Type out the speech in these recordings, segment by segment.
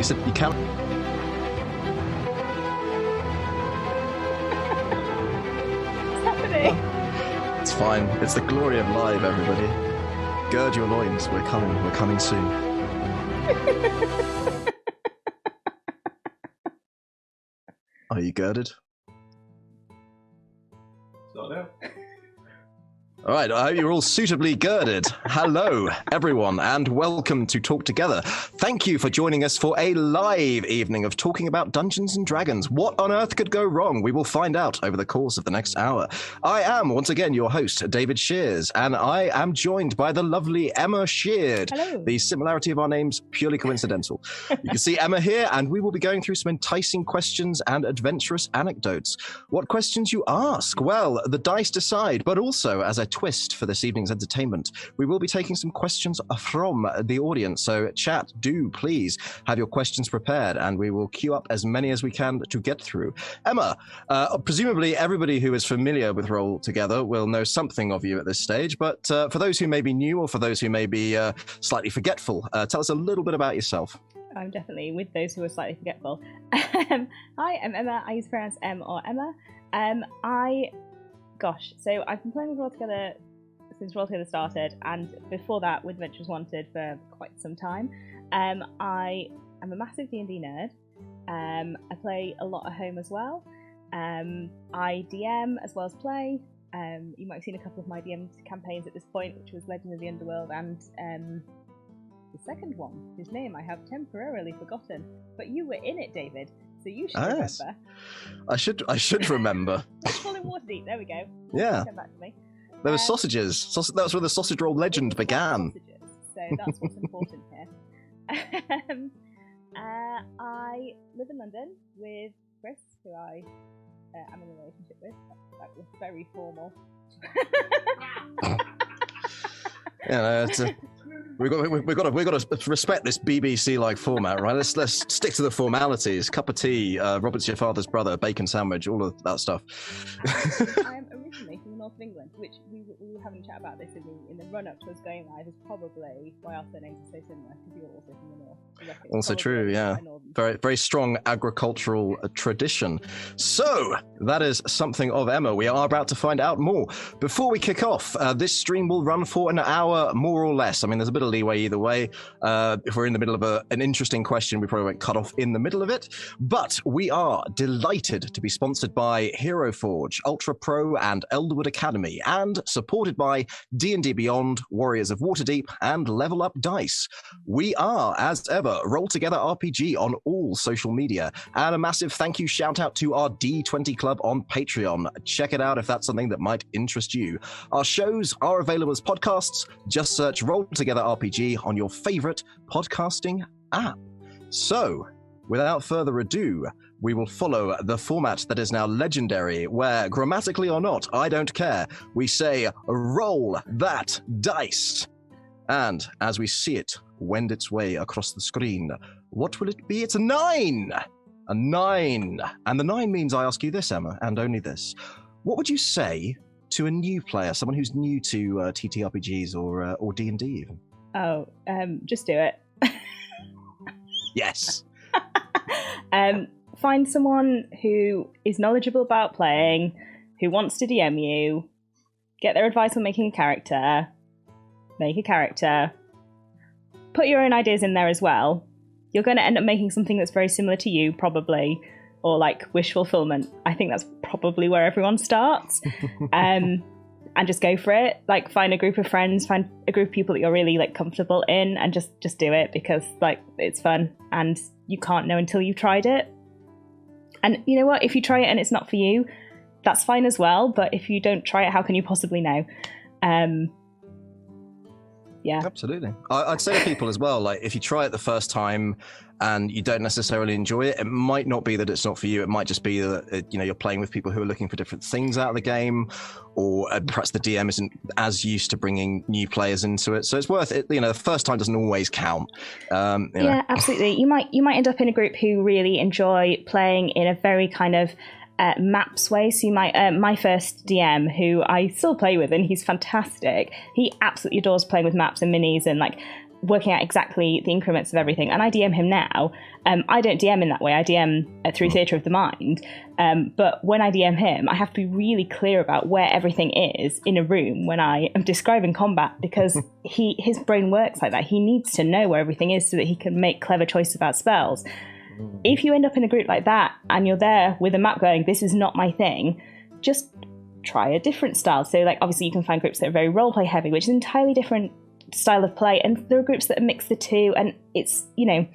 You said you can. What's happening? It's fine. It's the glory of live, everybody. Gird your loins. We're coming. We're coming soon. Are you girded? Sort of. All right, I hope you're all suitably girded. Hello, everyone, and welcome to Talk Together. Thank you for joining us for a live evening of talking about Dungeons and Dragons. What on earth could go wrong? We will find out over the course of the next hour. I am, once again, your host, David Shears, and I am joined by the lovely Emma Sheard. Hello. The similarity of our names, purely coincidental. You can see Emma here, and we will be going through some enticing questions and adventurous anecdotes. What questions you ask? Well, the dice decide, but also, as a twist for this evening's entertainment, we will be taking some questions from the audience. So chat, do please have your questions prepared, and we will queue up as many as we can to get through. Emma, presumably everybody who is familiar with Roll Together will know something of you at this stage, but for those who may be new or for those who may be slightly forgetful, tell us a little bit about yourself. I'm definitely with those who are slightly forgetful. Hi, I'm Emma. I use pronouns M or Emma. So I've been playing with Roll Together since Roll Together started, and before that with Adventures Wanted for quite some time. I am a massive D&D nerd. I play a lot at home as well. I DM as well as play. You might have seen a couple of my DM campaigns at this point, which was Legend of the Underworld and the second one, whose name I have temporarily forgotten. But you were in it, David. So you should remember. Yes. I should remember. Let's call it Waterdeep. There we go. Yeah. Come back to me. There were sausages. That was where the sausage roll legend began. Sausages. So that's what's important here. I live in London with Chris, who I am in a relationship with. That was very formal. Yeah, we've got to respect this BBC-like format, right? Let's stick to the formalities. Cup of tea, Robert's your father's brother, bacon sandwich, all of that stuff. I am originally from the north of England, which we were having a chat about this in the run-up to us going live, is probably why our surnames are so similar, because you're also from the north. Also true, yeah. Very, very strong agricultural tradition. So, that is something of Emma. We are about to find out more. Before we kick off, this stream will run for an hour, more or less. I mean, there's a bit of leeway either way. If we're in the middle of an interesting question, we probably won't cut off in the middle of it. But we are delighted to be sponsored by Hero Forge, Ultra Pro, and Elderwood Academy, and supported by D&D Beyond, Warriors of Waterdeep, and Level Up Dice. We are, as ever, Roll Together RPG on all social media, and a massive thank you shout out to our D20 Club on Patreon. Check it out if that's something that might interest you. Our shows are available as podcasts. Just search Roll Together RPG on your favorite podcasting app. So, without further ado, we will follow the format that is now legendary, where, grammatically or not, I don't care, we say, roll that dice. And as we see it wend its way across the screen, what will it be? It's a 9! A 9. And the 9 means I ask you this, Emma, and only this. What would you say to a new player, someone who's new to TTRPGs or D&D even? Oh, just do it. Yes. Find someone who is knowledgeable about playing, who wants to DM you, get their advice on making a character, make a character, put your own ideas in there as well. You're going to end up making something that's very similar to you, probably, or like wish fulfillment. I think that's probably where everyone starts. And just go for it. Like, find a group of friends, find a group of people that you're really like comfortable in, and just do it, because like it's fun and you can't know until you've tried it. And you know what? If you try it and it's not for you, that's fine as well. But if you don't try it, how can you possibly know? Yeah, absolutely. I'd say to people as well, like, if you try it the first time and you don't necessarily enjoy it, it might not be that it's not for you. It might just be that you're playing with people who are looking for different things out of the game, or perhaps the DM isn't as used to bringing new players into it. So it's worth it. The first time doesn't always count. Yeah, absolutely. You might end up in a group who really enjoy playing in a very kind of maps way. So you might, my first DM, who I still play with, and he's fantastic. He absolutely adores playing with maps and minis, and like working out exactly the increments of everything. And I DM him now. I don't DM in that way. I DM through Theatre of the Mind. But when I DM him, I have to be really clear about where everything is in a room when I am describing combat, because his brain works like that. He needs to know where everything is so that he can make clever choices about spells. If you end up in a group like that and you're there with a map going, this is not my thing, just try a different style. So like, obviously you can find groups that are very roleplay heavy, which is an entirely different style of play, and there are groups that mix the two, and it's, you know,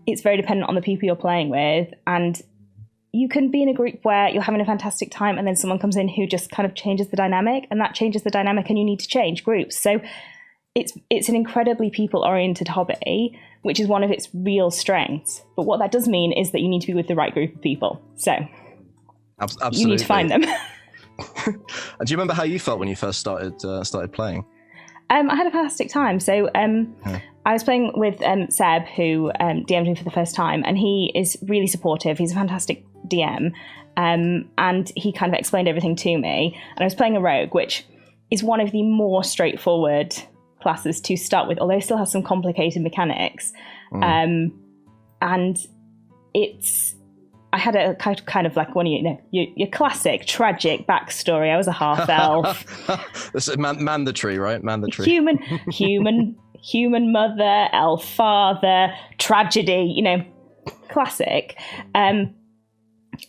it's very dependent on the people you're playing with. And you can be in a group where you're having a fantastic time and then someone comes in who just kind of changes the dynamic, and that changes the dynamic and you need to change groups. So it's an incredibly people-oriented hobby, which is one of its real strengths. But what that does mean is that you need to be with the right group of people. So absolutely, you need to find them. And do you remember how you felt when you first started playing? I had a fantastic time. So I was playing with Seb, who DM'd me for the first time, and he is really supportive. He's a fantastic DM, and he kind of explained everything to me. And I was playing a rogue, which is one of the more straightforward classes to start with, although it still has some complicated mechanics. And I had a kind of like one of your classic tragic backstory. I was a half elf. This is mandatory, right? Mandatory. Human mother, elf father, tragedy. You know, classic. And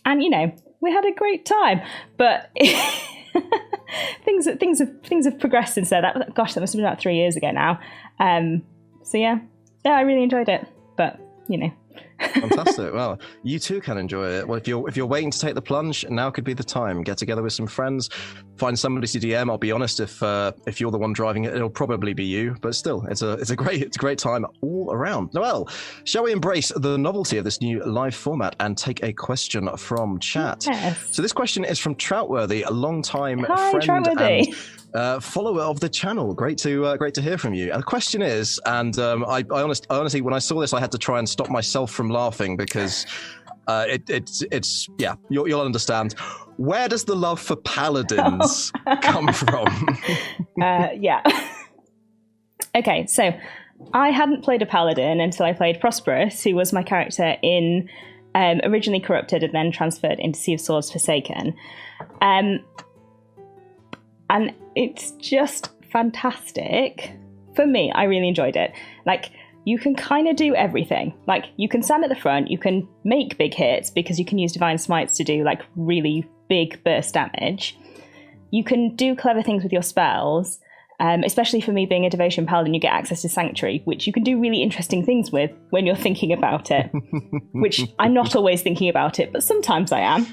you know, we had a great time, but things have progressed since then. That must have been about 3 years ago now. So yeah, I really enjoyed it. But you know. Fantastic. Well, you too can enjoy it. Well, if you're waiting to take the plunge, now could be the time. Get together with some friends, find somebody to DM. I'll be honest, if you're the one driving it, it'll probably be you. But still, it's a great time all around. Noelle, shall we embrace the novelty of this new live format and take a question from chat? Yes. So this question is from Troutworthy, a long-time friend Troutworthy. and follower of the channel. Great to hear from you. And the question is, and I honestly, when I saw this, I had to try and stop myself from laughing because it's yeah, you'll understand. Where does the love for paladins come from? Yeah. Okay, so I hadn't played a paladin until I played Prosperous, who was my character in originally Corrupted and then transferred into Sea of Swords Forsaken. And it's just fantastic. For me, I really enjoyed it. Like, you can kind of do everything. Like, you can stand at the front, you can make big hits because you can use Divine Smites to do, like, really big burst damage. You can do clever things with your spells. Especially for me being a Devotion Paladin, you get access to Sanctuary, which you can do really interesting things with when you're thinking about it. Which I'm not always thinking about it, but sometimes I am.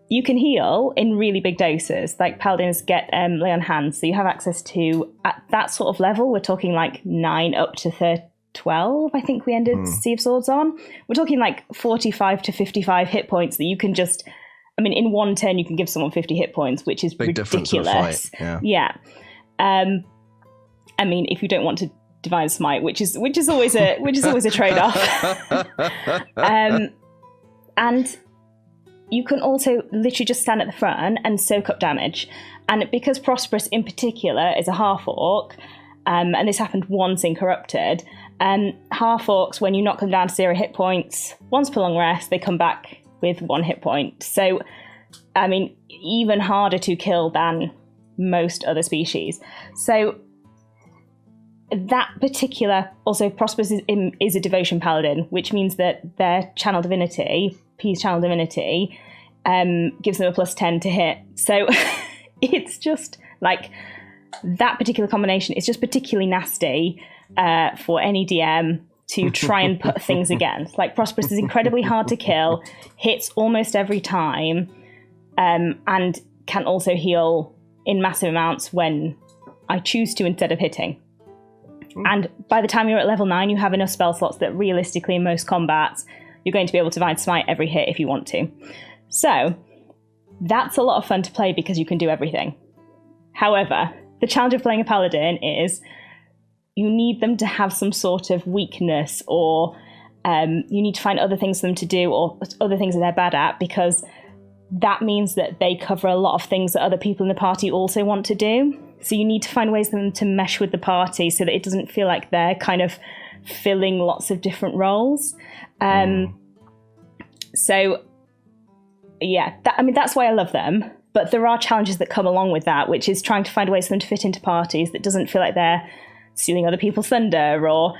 You can heal in really big doses. Like, Paladins get Lay on Hands, so you have access to, at that sort of level, we're talking like 9 up to 12, I think we ended Sea of Swords on. We're talking like 45 to 55 hit points that you can just... I mean, in one turn, you can give someone 50 hit points, which is big ridiculous. Yeah. I mean, if you don't want to Divine Smite, which is always a trade-off. And you can also literally just stand at the front and soak up damage. And because Prosperous in particular is a half-orc, and this happened once in Corrupted, half-orcs, when you knock them down to 0 hit points, once per long rest, they come back with 1 hit point. So, I mean, even harder to kill than most other species. So, that particular, also Prosperous is a Devotion Paladin, which means that their Channel Divinity, P's Channel Divinity, gives them a +10 to hit. So, it's just like, that particular combination is just particularly nasty for any DM to try and put things against. Like, Prosperous is incredibly hard to kill, hits almost every time, and can also heal in massive amounts when I choose to instead of hitting. And by the time you're at level 9, you have enough spell slots that realistically in most combats, you're going to be able to Divine Smite every hit if you want to. So, that's a lot of fun to play because you can do everything. However, the challenge of playing a Paladin is you need them to have some sort of weakness, or you need to find other things for them to do, or other things that they're bad at, because that means that they cover a lot of things that other people in the party also want to do. So you need to find ways for them to mesh with the party so that it doesn't feel like they're kind of filling lots of different roles. So yeah, that's why I love them. But there are challenges that come along with that, which is trying to find ways for them to fit into parties that doesn't feel like they're stealing other people's thunder or,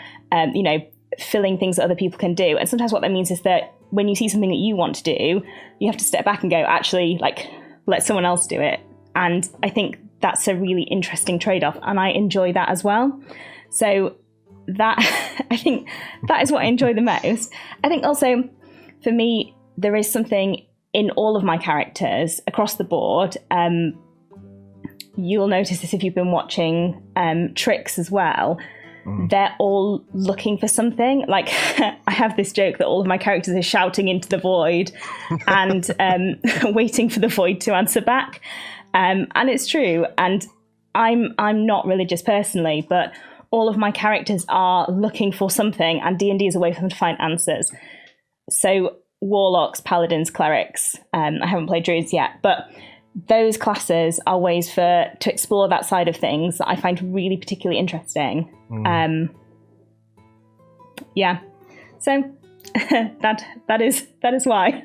filling things that other people can do. And sometimes what that means is that when you see something that you want to do, you have to step back and go, actually, like, let someone else do it. And I think that's a really interesting trade-off. And I enjoy that as well. So that, I think that is what I enjoy the most. I think also, for me, there is something in all of my characters across the board. You'll notice this if you've been watching Tricks as well. They're all looking for something. Like, I have this joke that all of my characters are shouting into the void and waiting for the void to answer back. And it's true. And I'm not religious personally, but all of my characters are looking for something, and D&D is a way for them to find answers. So warlocks, paladins, clerics. I haven't played druids yet, but those classes are ways to explore that side of things that I find really particularly interesting. Yeah, so that is why.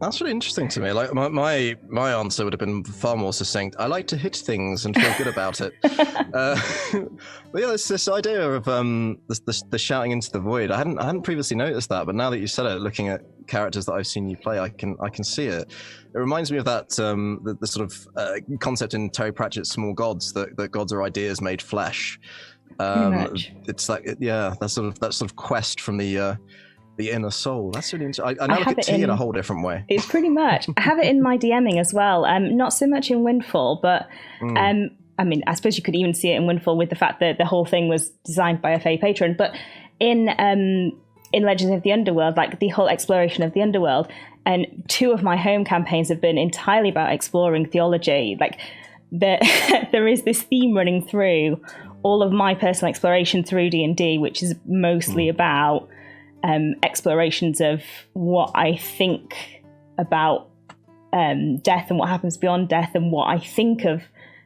That's really interesting to me. Like my answer would have been far more succinct. I like to hit things and feel good about it. But yeah, it's this idea of the shouting into the void. I hadn't previously noticed that, but now that you said it, looking at characters that I've seen you play, I can see it. It reminds me of that the sort of concept in Terry Pratchett's Small Gods that gods are ideas made flesh. It's like that sort of quest from the inner soul. That's really interesting. I now look at tea in a whole different way. It's pretty much. I have it in my DMing as well. Not so much in Windfall, but I mean, I suppose you could even see it in Windfall with the fact that the whole thing was designed by a Fey patron. But in Legends of the Underworld, like the whole exploration of the Underworld, and 2 of my home campaigns have been entirely about exploring theology. Like there is this theme running through all of my personal exploration through D&D, which is mostly about explorations of what I think about death and what happens beyond death, and what I think of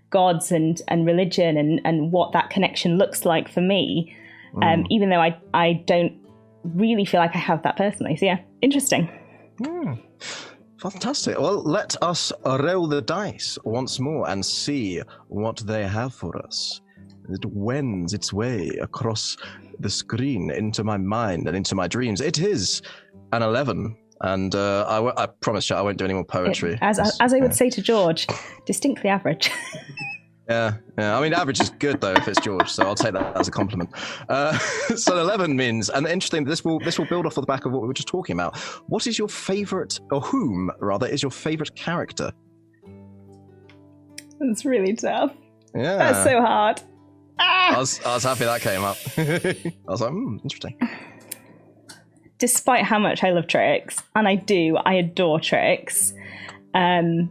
gods and religion and what that connection looks like for me, even though I don't really feel like I have that personally. So yeah, interesting. Fantastic. Well, let us roll the dice once more and see what they have for us. It wends its way across the screen into my mind and into my dreams. It is an 11, and I promise you I won't do any more poetry. As I would say to George, distinctly average. Yeah. I mean, average is good though if it's George, so I'll take that as a compliment. So 11 means, and interesting, this will build off of the back of what we were just talking about. What is your favorite, or whom rather, is your favorite character? That's really tough. Yeah, that's so hard. I was happy that came up. I was like, interesting. Despite how much I love Tricks, and I adore Tricks, it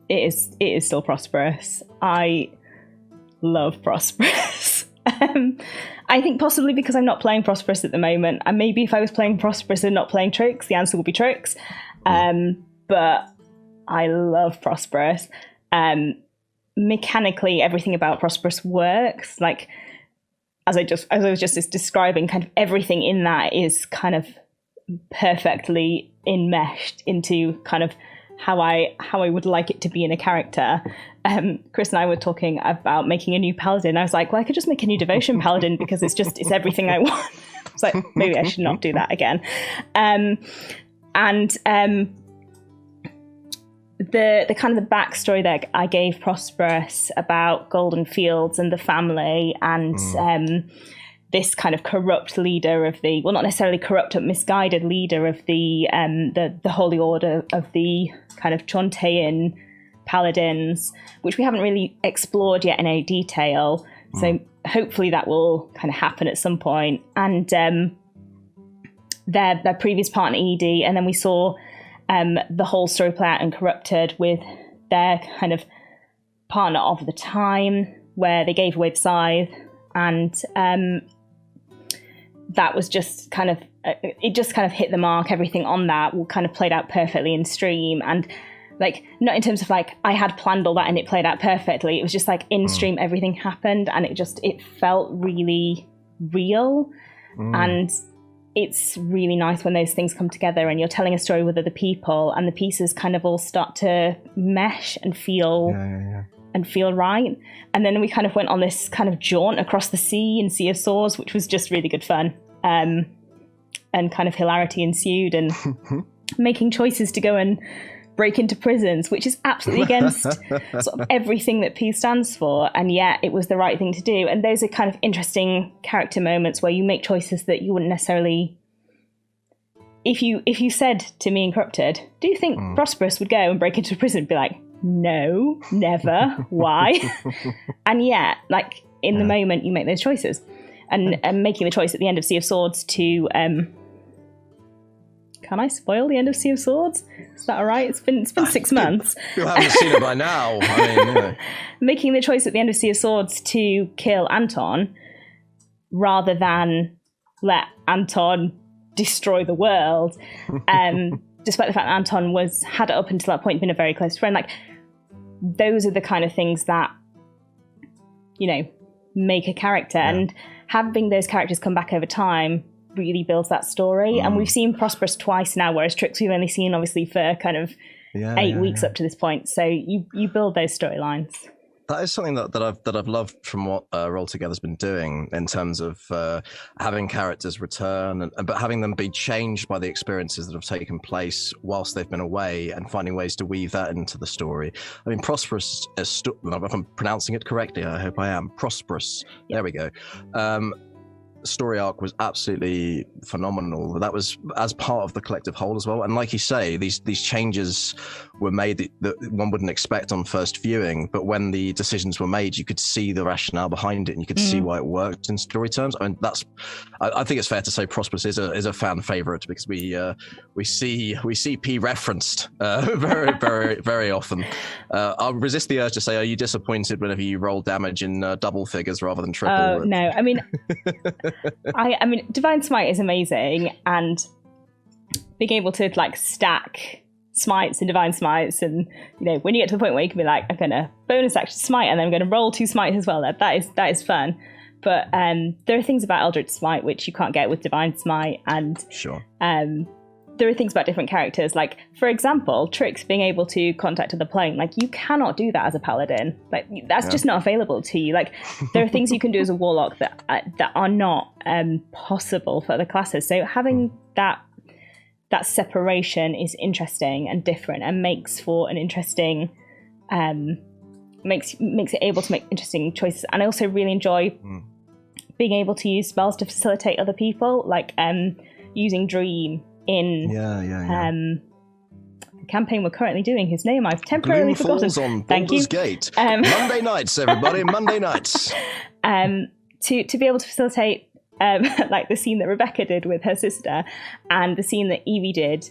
is still Prosperous. I love Prosperous. I think possibly because I'm not playing Prosperous at the moment, and maybe if I was playing Prosperous and not playing Tricks, the answer would be Tricks. But I love Prosperous. Mechanically, everything about Prosperous works. Like, as I was just describing, kind of everything in that is kind of perfectly enmeshed into kind of how I would like it to be in a character. Chris and I were talking about making a new paladin. I was like, well, I could just make a new devotion paladin because it's everything I want. I was like, maybe I should not do that again. The kind of the backstory that I gave Prosperous about Golden Fields and the family and this kind of corrupt leader of the, well, not necessarily corrupt, but misguided leader of the Holy Order of the kind of Chontean Paladins, which we haven't really explored yet in any detail. So hopefully that will kind of happen at some point. And their previous partner, Edie, and then we saw the whole story play out in Corrupted with their kind of partner of the time, where they gave away the scythe, and that was just kind of it just kind of hit the mark. Everything on that kind of played out perfectly in stream, and like, not in terms of like I had planned all that and it played out perfectly. It was just like in stream, everything happened, and it felt really real. And it's really nice when those things come together and you're telling a story with other people and the pieces kind of all start to mesh and feel and feel right. And then we kind of went on this kind of jaunt across the sea in Sea of Swords, which was just really good fun. And kind of hilarity ensued, and making choices to go and break into prisons, which is absolutely against sort of everything that P stands for, and yet it was the right thing to do. And those are kind of interesting character moments where you make choices that you wouldn't necessarily... If you said to me in Corrupted, do you think Prosperous would go and break into a prison? I'd be like, no, never. Why? And yet, like, in the moment, you make those choices. And making the choice at the end of Sea of Swords to... Can I spoil the end of Sea of Swords? Is that all right? It's been 6 months. You haven't seen it by now. I mean, you know. Making the choice at the end of Sea of Swords to kill Anton rather than let Anton destroy the world, despite the fact that Anton had up until that point been a very close friend. Like, those are the kind of things that, you know, make a character, and having those characters come back over time really builds that story. And we've seen Prosperous twice now, whereas Trix we've only seen obviously for kind of 8 weeks up to this point. So you build those storylines. That is something that I've loved from what Roll Together's been doing in terms of having characters return, but having them be changed by the experiences that have taken place whilst they've been away, and finding ways to weave that into the story. I mean, Prosperous, if I'm pronouncing it correctly, I hope I am. Prosperous. Yep. There we go. Story arc was absolutely phenomenal. That was as part of the collective whole as well. And like you say, these changes were made that one wouldn't expect on first viewing, but when the decisions were made, you could see the rationale behind it, and you could see why it worked in story terms. I mean, I think it's fair to say Prosperous is a fan favorite, because we see P referenced very, very, very often. I'll resist the urge to say, are you disappointed whenever you roll damage in double figures rather than triple? Oh, no. I mean, I mean, Divine Smite is amazing, and being able to like stack smites and divine smites, and you know, when you get to the point where you can be like, I'm gonna bonus action smite and then I'm gonna roll 2 smites as well, that is fun. But there are things about Eldritch Smite which you can't get with Divine Smite, and sure. There are things about different characters, like for example Trix being able to contact other plane. Like, you cannot do that as a paladin. Like, that's just not available to you. Like, there are things you can do as a warlock that are not possible for other classes. So having that separation is interesting and different, and makes for an interesting makes it able to make interesting choices. And I also really enjoy being able to use spells to facilitate other people, like using Dream in the campaign we're currently doing, whose name I've temporarily forgotten. Falls on Baldur's Gate. Monday nights, everybody, Monday nights. To be able to facilitate like the scene that Rebecca did with her sister, and the scene that Evie did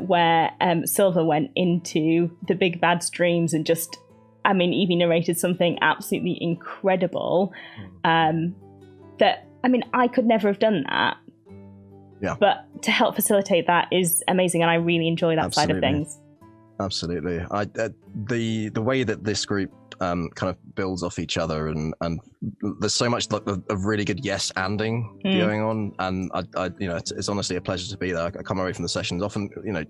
where Silver went into the big bad streams and just, I mean, Evie narrated something absolutely incredible that, I mean, I could never have done that. Yeah. But to help facilitate that is amazing, and I really enjoy that side of things. Absolutely. The way that this group kind of builds off each other, and there's so much of really good yes-anding going on, and I you know, it's honestly a pleasure to be there. I come away from the sessions often, you know,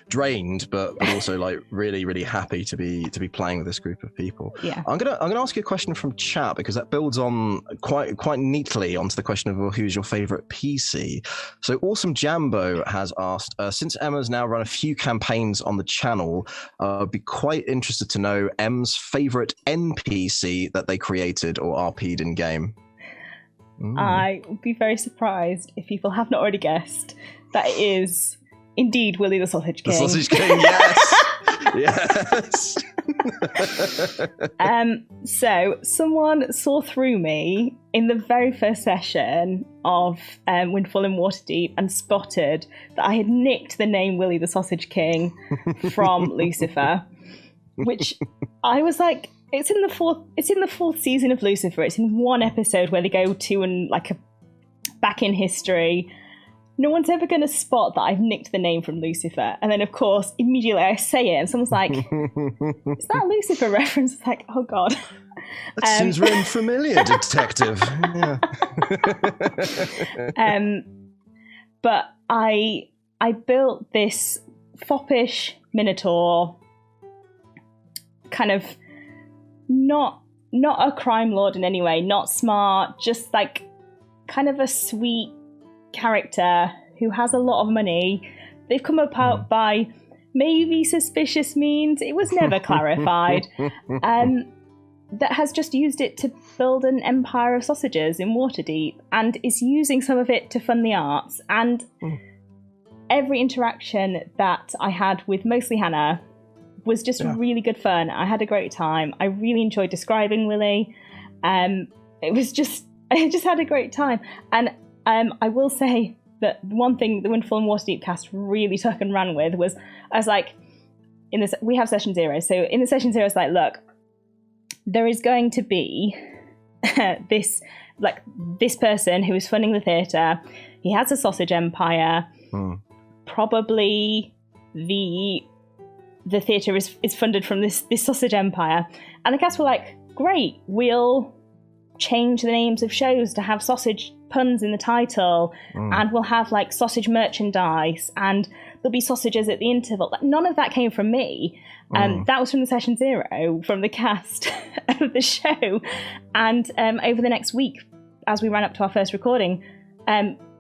drained, but also like really, really happy to be playing with this group of people. Yeah. I'm gonna ask you a question from chat, because that builds on quite neatly onto the question of, well, who's your favorite PC? So Awesome Jambo has asked, since Emma's now run a few campaigns on the channel, I'd be quite interested to know Em's favorite NPC that they created or RP'd in game. I would be very surprised if people have not already guessed that it is indeed Willie the Sausage King. The Sausage King, yes. Yes. So someone saw through me in the very first session of Windfall in Waterdeep and spotted that I had nicked the name Willie the Sausage King from Lucifer, which I was like, it's in the fourth season of Lucifer. It's in one episode where they go to back in history. no one's ever going to spot that I've nicked the name from Lucifer. And then, of course, immediately I say it and someone's like, is that a Lucifer reference? It's like, oh, God. That seems really familiar, detective. Yeah. But I built this foppish minotaur, kind of not a crime lord in any way, not smart, just like kind of a sweet character who has a lot of money. They've come about by maybe suspicious means, it was never clarified, that has just used it to build an empire of sausages in Waterdeep and is using some of it to fund the arts. And every interaction that I had with mostly Hannah was just really good fun. I had a great time. I really enjoyed describing Willie. I just had a great time. And I will say that one thing the Wonderful and Waterdeep cast really took and ran with was, I was like, we have session 0. So in the session 0, it's like, look, there is going to be this person who is funding the theatre. He has a sausage empire. Probably the theatre is funded from this sausage empire. And the cast were like, great, we'll change the names of shows to have sausage puns in the title, and we'll have like sausage merchandise, and there'll be sausages at the interval. Like, none of that came from me. That was from the session 0, from the cast of the show. And over the next week, as we ran up to our first recording,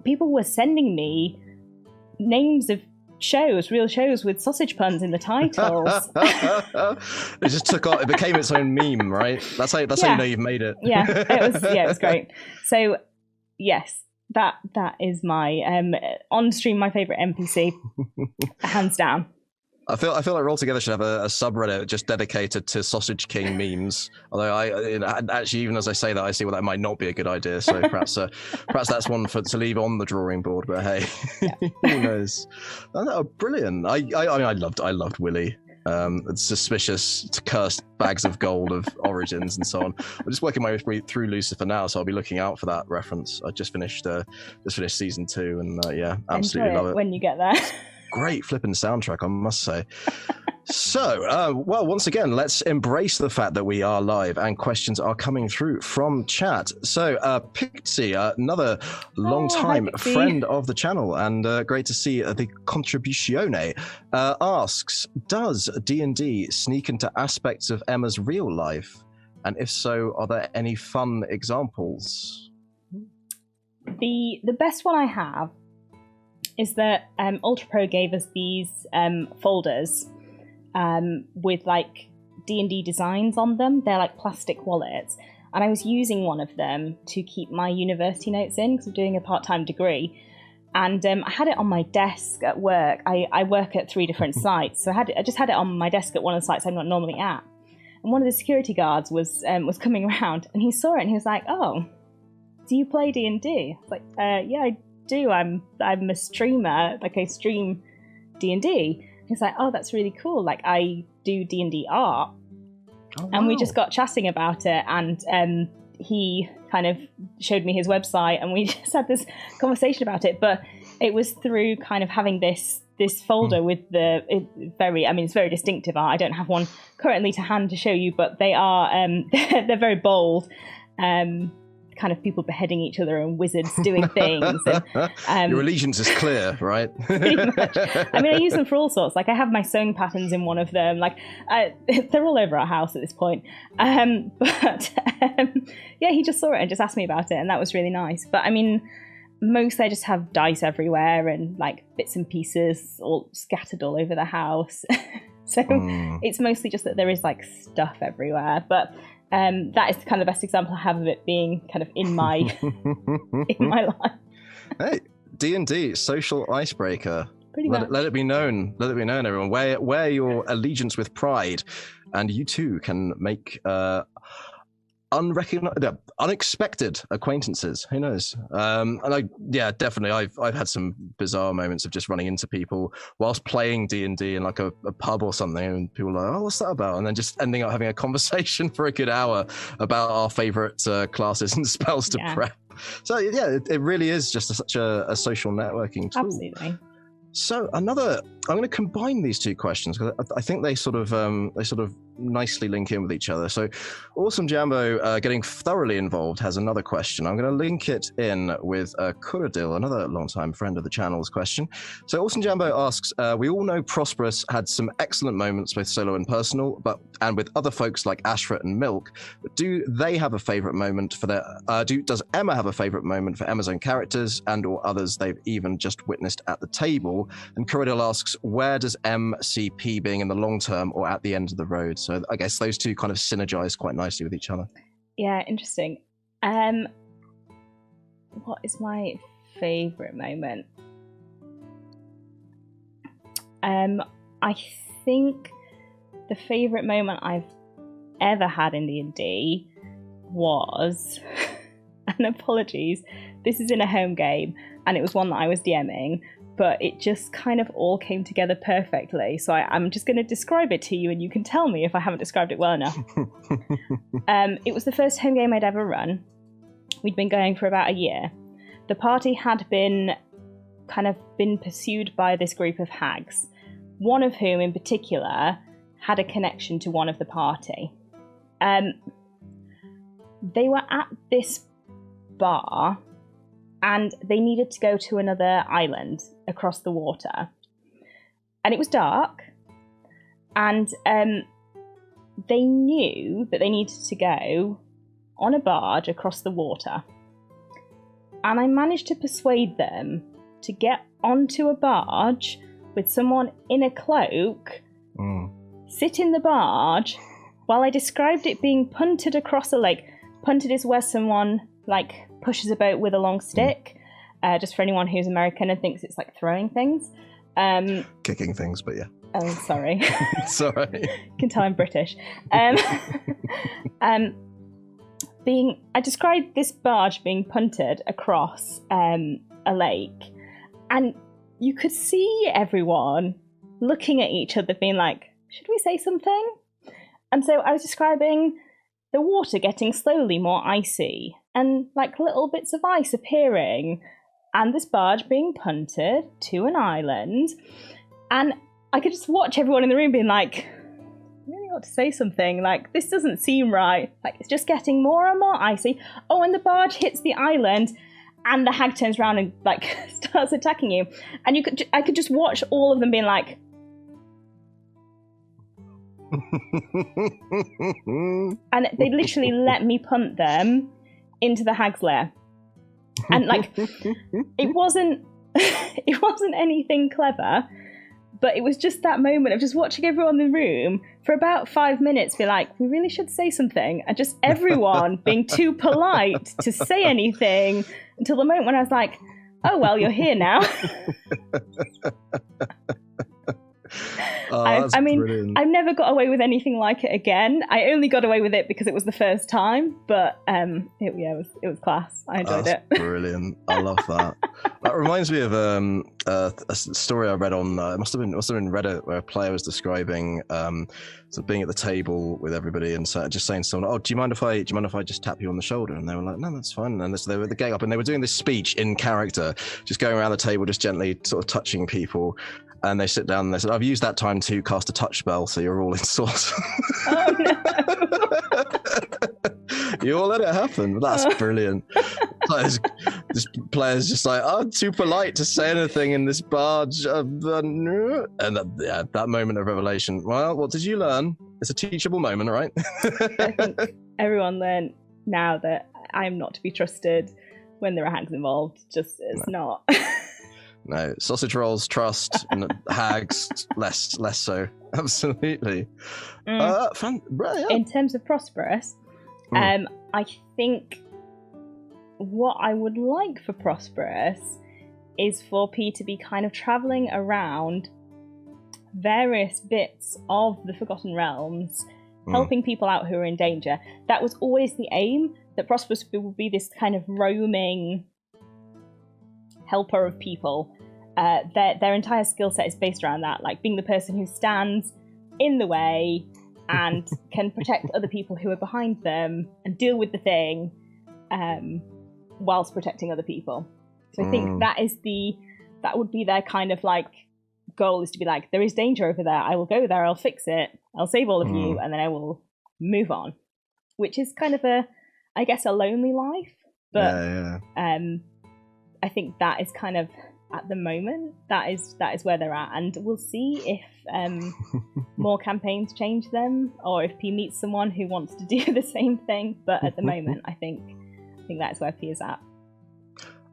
people were sending me names of shows, real shows with sausage puns in the titles. It just took off. It became its own meme, right? That's how you know you've made it. It was great. So yes, that is my on stream my favorite NPC, hands down. I feel like Roll Together should have a subreddit just dedicated to Sausage King memes. Although actually, even as I say that, I see that might not be a good idea. So perhaps that's one to leave on the drawing board. But hey, who knows? Oh, brilliant! I mean, I loved Willie. Suspicious, cursed bags of gold of origins and so on. I'm just working my way through Lucifer now, so I'll be looking out for that reference. I just finished season 2, and absolutely love it. When you get there. Great flipping soundtrack, I must say. So, well, once again, let's embrace the fact that we are live and questions are coming through from chat. So, Pixie, another long-time friend of the channel, and great to see the contribuzione, asks, does D&D sneak into aspects of Emma's real life? And if so, are there any fun examples? The best one I have is that Ultra Pro gave us these folders with like D&D designs on them. They're like plastic wallets, and I was using one of them to keep my university notes in because I'm doing a part-time degree, and I had it on my desk at work. I work at 3 different sites, so I just had it on my desk at one of the sites I'm not normally at, and one of the security guards was coming around, and he saw it and he was like, "Oh, do you play D&D?" I was like, "Yeah, I do. I'm a streamer, like I stream D&D." He's like, "Oh, that's really cool. Like I do D&D art." Oh, wow. And we just got chatting about it, and he kind of showed me his website, and we just had this conversation about it. But it was through kind of having this folder with it's very distinctive art. I don't have one currently to hand to show you, but they are they're very bold. Kind of people beheading each other and wizards doing things. And, your allegiance is clear, right? Pretty much. I mean, I use them for all sorts. Like I have my sewing patterns in one of them. Like they're all over our house at this point. Yeah, he just saw it and just asked me about it, and that was really nice. But I mean, mostly I just have dice everywhere and like bits and pieces all scattered all over the house. So it's mostly just that there is like stuff everywhere. But that is kind of the best example I have of it being kind of in my in my life. Hey, D&D, social icebreaker. Pretty much. Let it be known, everyone. Wear your allegiance with pride, and you too can make unexpected acquaintances. Who knows? Definitely. I've had some bizarre moments of just running into people whilst playing D&D in like a pub or something, and people are like, "Oh, what's that about?" And then just ending up having a conversation for a good hour about our favorite classes and spells to prep. So it really is just such a social networking tool. Absolutely. So I'm going to combine these two questions because I think they sort of nicely link in with each other. So Awesome Jambo, getting thoroughly involved, has another question. I'm going to link it in with Kuradil, another longtime friend of the channel's question. So Awesome Jambo asks, we all know Prosperous had some excellent moments, both solo and personal, and with other folks like Ashford and Milk. But do they have a favorite moment for their? Does Emma have a favorite moment for Emma's own characters and or others they've even just witnessed at the table? And Kuradil asks, where does M see P being in the long term or at the end of the road? So I guess those two kind of synergize quite nicely with each other. Yeah, interesting. What is my favourite moment? I think the favourite moment I've ever had in D&D was, and apologies, this is in a home game, and it was one that I was DMing, but it just kind of all came together perfectly. So I'm just going to describe it to you, and you can tell me if I haven't described it well enough. It was the first home game I'd ever run. We'd been going for about a year. The party had been pursued by this group of hags, one of whom in particular had a connection to one of the party. They were at this bar and they needed to go to another island across the water. And it was dark, and they knew that they needed to go on a barge across the water. And I managed to persuade them to get onto a barge with someone in a cloak, sit in the barge, while I described it being punted across a lake. Punted is where someone pushes a boat with a long stick, just for anyone who's American and thinks it's like throwing things. Kicking things, but yeah. Oh, sorry. Sorry. You can tell I'm British. I described this barge being punted across a lake, and you could see everyone looking at each other being like, should we say something? And so I was describing the water getting slowly more icy, and little bits of ice appearing, and this barge being punted to an island. And I could just watch everyone in the room being like, I really ought to say something. This doesn't seem right. It's just getting more and more icy. Oh, and the barge hits the island, and the hag turns around and starts attacking you. And I could just watch all of them being like, and they literally let me punt them into the hag's lair. And it wasn't anything clever, but it was just that moment of just watching everyone in the room for about 5 minutes be like, we really should say something, and just everyone being too polite to say anything until the moment when I was like, oh well, you're here now. Brilliant. I've never got away with anything like it again. I only got away with it because it was the first time, but it was class. I enjoyed it. Brilliant. I love that. That reminds me of a story I read on it must have been Reddit, where a player was describing being at the table with everybody and just saying to someone, "Oh, do you mind if I just tap you on the shoulder?" And they were like, "No, that's fine." And they were getting up and they were doing this speech in character, just going around the table, just gently sort of touching people. And they sit down and they said, I've used that time to cast a touch spell, so you're all in source. Oh, no. You all let it happen. That's brilliant. This player's just like, I'm too polite to say anything in this barge. And that moment of revelation. Well, what did you learn? It's a teachable moment, right? I think everyone learned now that I'm not to be trusted when there are hags involved. It's not. No, sausage rolls, trust, and hags, less so. Absolutely. Yeah. In terms of Prosperous, I think what I would like for Prosperous is for P to be kind of travelling around various bits of the Forgotten Realms, helping people out who are in danger. That was always the aim, that Prosperous would be this kind of roaming helper of people. Their entire skill set is based around that, like being the person who stands in the way and can protect other people who are behind them and deal with the thing whilst protecting other people. So I think that would be their kind of like goal, is to be like, there is danger over there, I will go there, I'll fix it, I'll save all of you, and then I will move on. Which is kind of a lonely life, but I think that is kind of, at the moment, that is where they're at, and we'll see if more campaigns change them, or if P meets someone who wants to do the same thing. But at the moment, I think that's where P is at.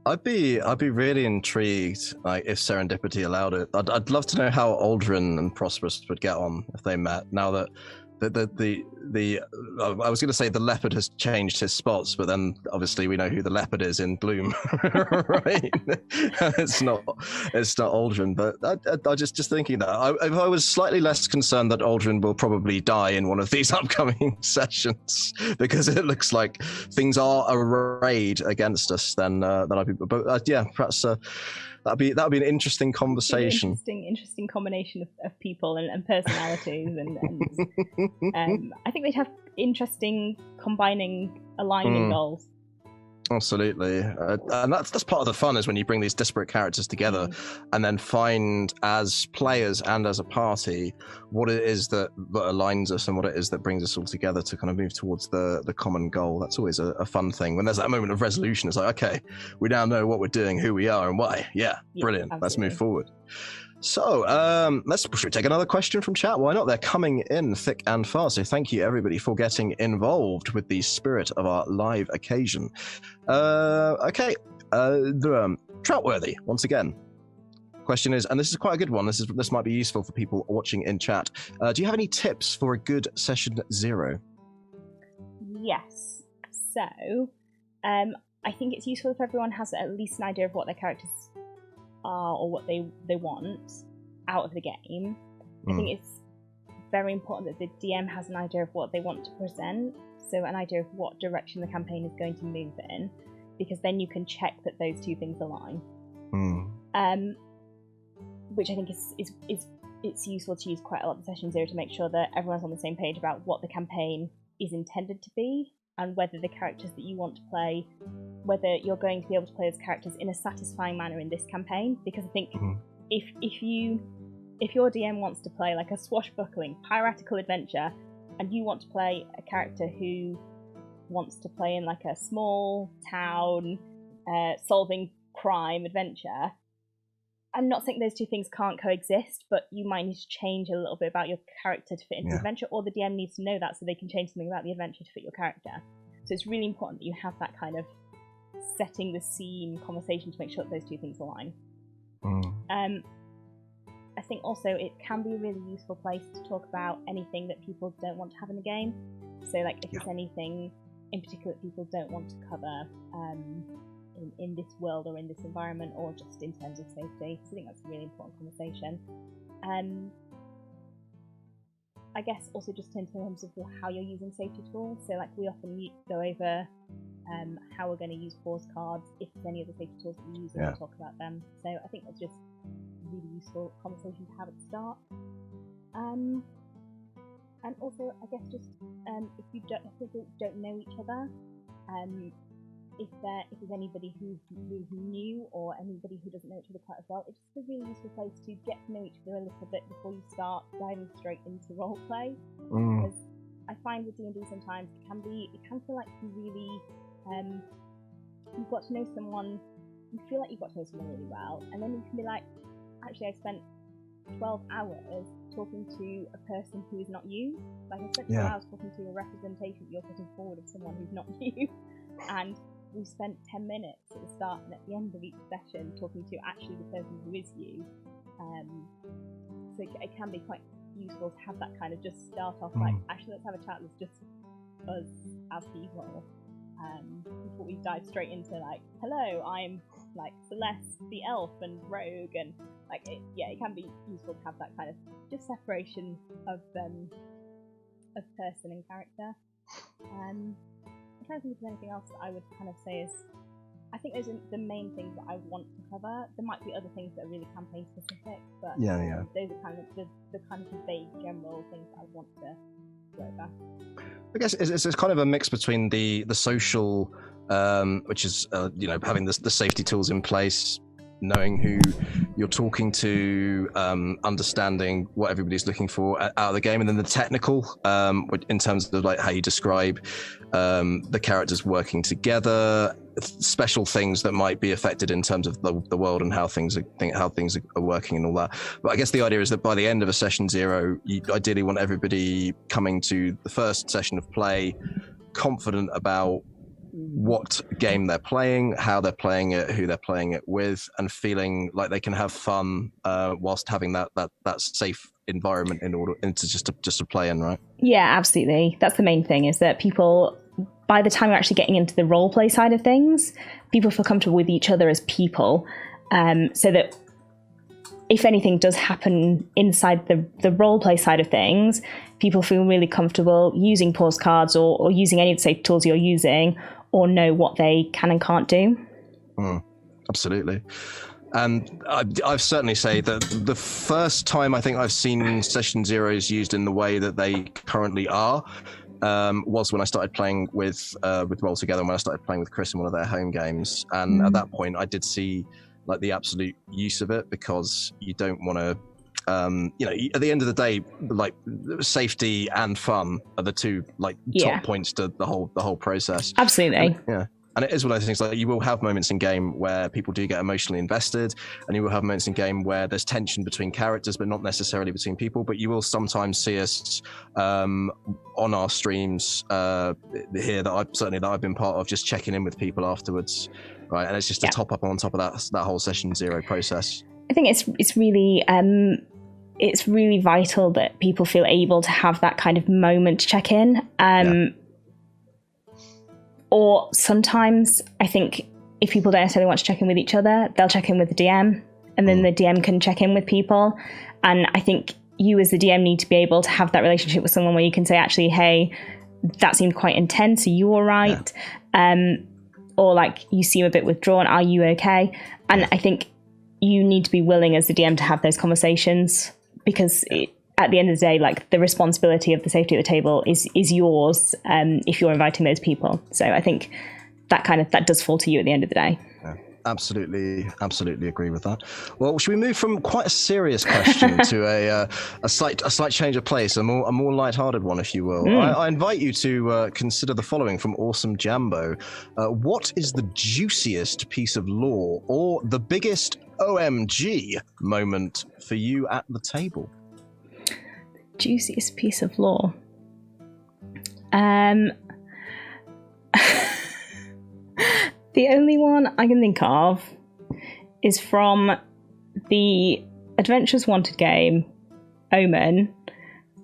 I'd be really intrigued, like, if serendipity allowed it. I'd love to know how Aldrin and Prosperous would get on if they met. Now that I was going to say the leopard has changed his spots, but then obviously we know who the leopard is in Bloom, right? It's not Aldrin. But I just thinking that I was slightly less concerned that Aldrin will probably die in one of these upcoming sessions, because it looks like things are arrayed against us. Then I'd be, but perhaps. That'd be an interesting conversation. Interesting combination of people and personalities, and I think they'd have interesting combining aligning goals. Absolutely, and that's part of the fun, is when you bring these disparate characters together and then find, as players and as a party, what it is that aligns us and what it is that brings us all together to kind of move towards the common goal. That's always a fun thing. When there's that moment of resolution, it's like, okay, we now know what we're doing, who we are, and why. Yeah, brilliant. Absolutely. Let's move forward. So should we take another question from chat? Why not? They're coming in thick and fast. So thank you, everybody, for getting involved with the spirit of our live occasion. Okay. Troutworthy, once again. Question is, and this is quite a good one. This might be useful for people watching in chat. Do you have any tips for a good session 0? Yes. So, I think it's useful if everyone has at least an idea of what their characters are or what they want out of the game. I think it's very important that the DM has an idea of what they want to present, so an idea of what direction the campaign is going to move in, because then you can check that those two things align. Which I think it's useful to use quite a lot in session 0 to make sure that everyone's on the same page about what the campaign is intended to be, and whether the characters that you want to play, whether you're going to be able to play those characters in a satisfying manner in this campaign. Because I think if your DM wants to play like a swashbuckling piratical adventure, and you want to play a character who wants to play in like a small town solving crime adventure, I'm not saying those two things can't coexist, but you might need to change a little bit about your character to fit into the adventure, or the DM needs to know that so they can change something about the adventure to fit your character. So it's really important that you have that kind of setting the scene conversation to make sure that those two things align. I think also it can be a really useful place to talk about anything that people don't want to have in the game. So like if there's anything in particular that people don't want to cover in this world or in this environment, or just in terms of safety. So I think that's a really important conversation. I guess also just in terms of how you're using safety tools. So like we often go over how we're going to use pause cards, if there's any other safety tools that we use, and we'll talk about them. So I think that's just a really useful conversation to have at the start. And also, I guess just if people don't know each other, if there's anybody who's new or anybody who doesn't know each other quite as well, it's just a really useful place to get to know each other a little bit before you start diving straight into roleplay. Because I find with D&D sometimes it can feel like you really you've got to know someone, you feel like you've got to know someone really well, and then you can be like, actually I spent 12 hours talking to a person who is not you. Like I spent 12 hours talking to a representation that you're putting forward of someone who's not you, and we spent 10 minutes at the start and at the end of each session talking to actually the person who is you. So it can be quite useful to have that kind of just start off like, actually let's have a chat that's just us as people, before we dive straight into like, hello, I'm like Celeste the elf and rogue, and like it can be useful to have that kind of just separation of of person and character. I'm trying to think of anything else that I would kind of say is. I think those are the main things that I want to cover. There might be other things that are really campaign specific, but those are kind of the kind of vague general things that I want to go over. I guess it's kind of a mix between the social, which is having the safety tools in place, knowing who you're talking to, understanding what everybody's looking for out of the game, and then the technical, in terms of like how you describe the characters working together, special things that might be affected in terms of the world and how things are working and all that. But I guess the idea is that by the end of a session 0, you ideally want everybody coming to the first session of play confident about what game they're playing, how they're playing it, who they're playing it with, and feeling like they can have fun whilst having that safe environment in order just to play in, right? Yeah, absolutely. That's the main thing, is that people, by the time you're actually getting into the role play side of things, people feel comfortable with each other as people, so that if anything does happen inside the role play side of things, people feel really comfortable using pause cards or using any of the safety tools you're using, or know what they can and can't do. Absolutely. And I've certainly say that the first time I think I've seen session 0s used in the way that they currently are was when I started playing with Roll Together, and when I started playing with Chris in one of their home games. And at that point I did see like the absolute use of it, because you don't want to at the end of the day, like safety and fun are the two top points to the whole process. Absolutely. And it is one of those things, like you will have moments in game where people do get emotionally invested, and you will have moments in game where there's tension between characters, but not necessarily between people. But you will sometimes see us on our streams here that I've been part of, just checking in with people afterwards, right? And it's just a top up on top of that whole session 0 process. I think it's really vital that people feel able to have that kind of moment to check in. Or sometimes I think if people don't necessarily want to check in with each other, they'll check in with the DM, and then the DM can check in with people. And I think you as the DM need to be able to have that relationship with someone where you can say, actually, hey, that seemed quite intense. Are you all right? Or like, you seem a bit withdrawn. Are you okay? And I think you need to be willing as the DM to have those conversations, because at the end of the day, like, the responsibility of the safety at the table is yours if you're inviting those people. So I think that does fall to you at the end of the day. Yeah, absolutely agree with that. Well, should we move from quite a serious question to a slight change of pace, a more lighthearted one, if you will? I invite you to consider the following from Awesome Jambo. What is the juiciest piece of lore or the biggest OMG moment for you at the table? Juiciest piece of lore. The only one I can think of is from the Adventures Wanted game, Omen,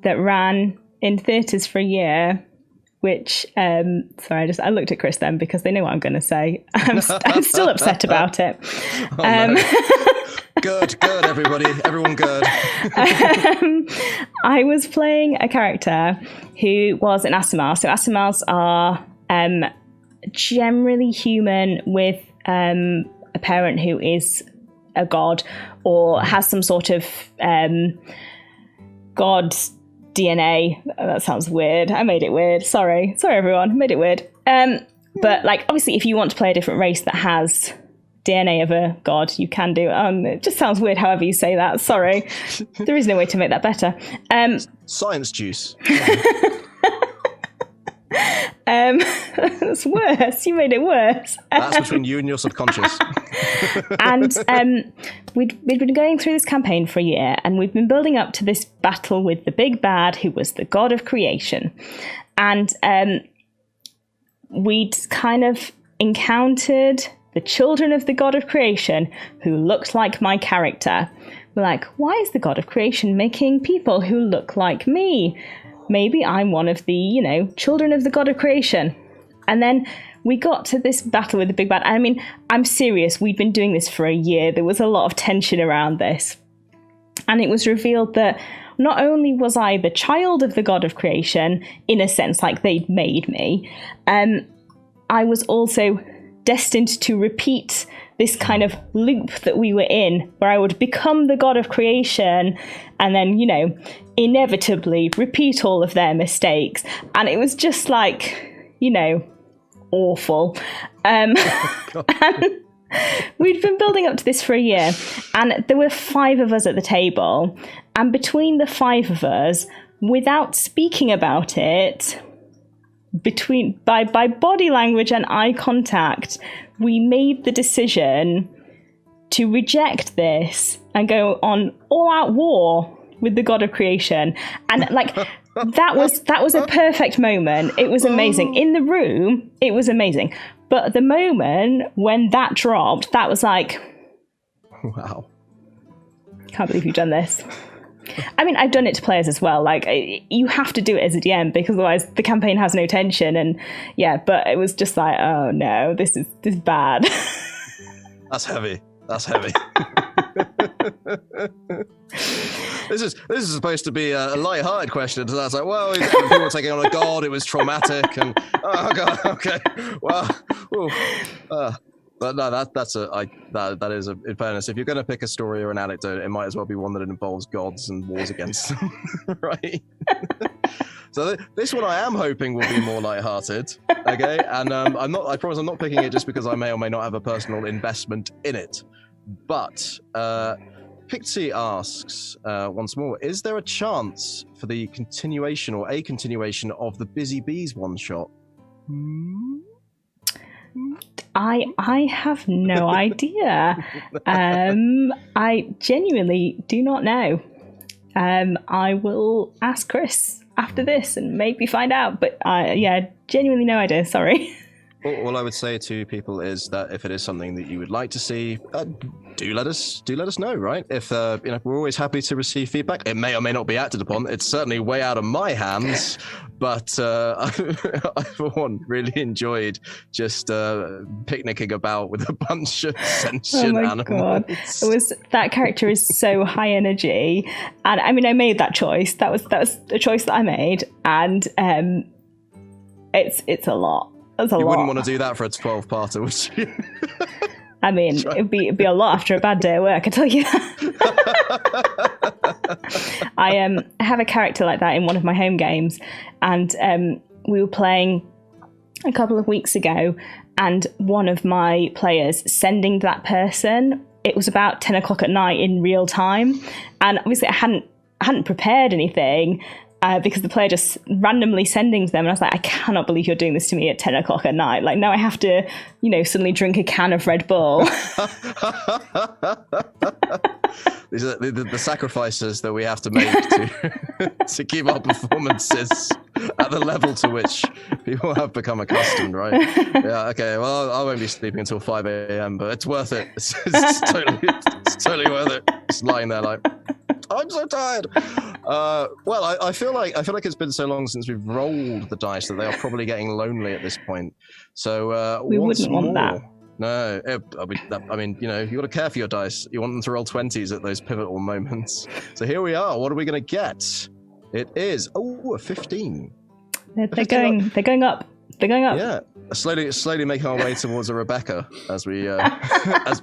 that ran in theatres for a year, which, I looked at Chris then because they know what I'm going to say. I'm still upset about it. No. Good, everybody. Everyone good. I was playing a character who was an Asimar. So Asimars are generally human with a parent who is a god or has some sort of god DNA. That sounds weird. I made it weird. Sorry everyone. I made it weird. But like, obviously, if you want to play a different race that has DNA of a god, you can do. It just sounds weird however you say that. Sorry. There is no way to make that better. Science juice. That's worse. You made it worse. That's between you and your subconscious. And we'd been going through this campaign for a year, and we've been building up to this battle with the big bad, who was the god of creation. And we'd kind of encountered the children of the god of creation who looked like my character. We're like, why is the god of creation making people who look like me? Maybe I'm one of the, children of the god of creation. And then we got to this battle with the big bad. I mean, I'm serious. We've been doing this for a year. There was a lot of tension around this. And it was revealed that not only was I the child of the god of creation, in a sense, like they'd made me, I was also destined to repeat this kind of loop that we were in, where I would become the god of creation and then, you know, inevitably repeat all of their mistakes. And it was just like, you know, awful. And we'd been building up to this for a year, and there were 5 of us at the table. And between the 5 of us, without speaking about it, by body language and eye contact, we made the decision to reject this and go on all-out war with the god of creation. And like that was a perfect moment. It was amazing. In the room, it was amazing. But the moment when that dropped, that was like, wow. Can't believe you've done this. I mean, I've done it to players as well. Like, you have to do it as a DM because otherwise the campaign has no tension. And yeah, but it was just like, oh no, this is bad. That's heavy. That's heavy. This is supposed to be a light-hearted question. So that's like, well, people were taking on a god. It was traumatic, and oh god, okay, well, but no, that is in fairness. If you're going to pick a story or an anecdote, it might as well be one that involves gods and wars against them, right? So this one I am hoping will be more lighthearted, okay? And I promise I'm not picking it just because I may or may not have a personal investment in it. But Pixie asks once more: is there a chance for the continuation or a continuation of the Busy Bees one shot? I have no idea. I genuinely do not know. I will ask Chris after this and maybe find out. But genuinely no idea. Sorry. All I would say to people is that if it is something that you would like to see, do let us know, right? If we're always happy to receive feedback. It may or may not be acted upon. It's certainly way out of my hands, but I for one really enjoyed just picnicking about with a bunch of sentient animals. God. That character is so high energy, and I mean I made that choice. That was a choice that I made, and it's a lot. That's a lot. You wouldn't want to do that for a 12-parter, would you? I mean, it'd be a lot after a bad day at work, I tell you that. I have a character like that in one of my home games, and we were playing a couple of weeks ago, and one of my players sending that person, it was about 10 o'clock at night in real time, and obviously I hadn't prepared anything, because the player just randomly sending them, and I was like, I cannot believe you're doing this to me at 10 o'clock at night. Like, now I have to, suddenly drink a can of Red Bull. These are the sacrifices that we have to make to keep our performances at the level to which people have become accustomed, right? Yeah, okay, well, I won't be sleeping until 5 a.m., but it's worth it. It's totally worth it. Just lying there like, I'm so tired. Well, I feel like it's been so long since we've rolled the dice that they are probably getting lonely at this point. So we wouldn't want that. No, I mean, you got to care for your dice. You want them to roll 20s at those pivotal moments. So here we are. What are we going to get? It is a 15. They're going up. They're going up. Yeah, slowly making our way towards a Rebecca, as we as